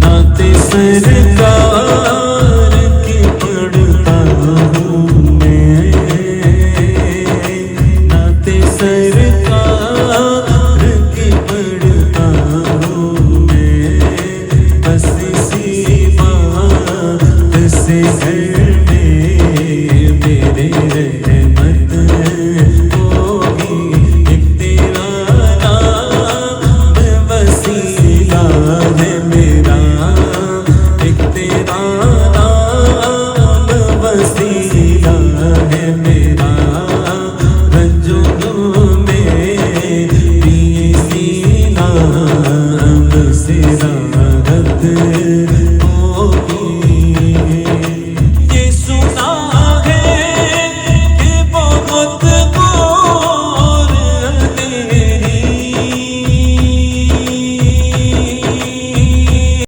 नाते सरकार की पढ़ता हूँ मैं, नाते सरकार की पढ़ता हूँ मैं। बस इसी बात से घर में मेरे रहमत होगी। एक तेरा नाम वसीला है मेरा, एक तेरा नाम वसीला है मेरा। रंजों में पिए सीना से राहत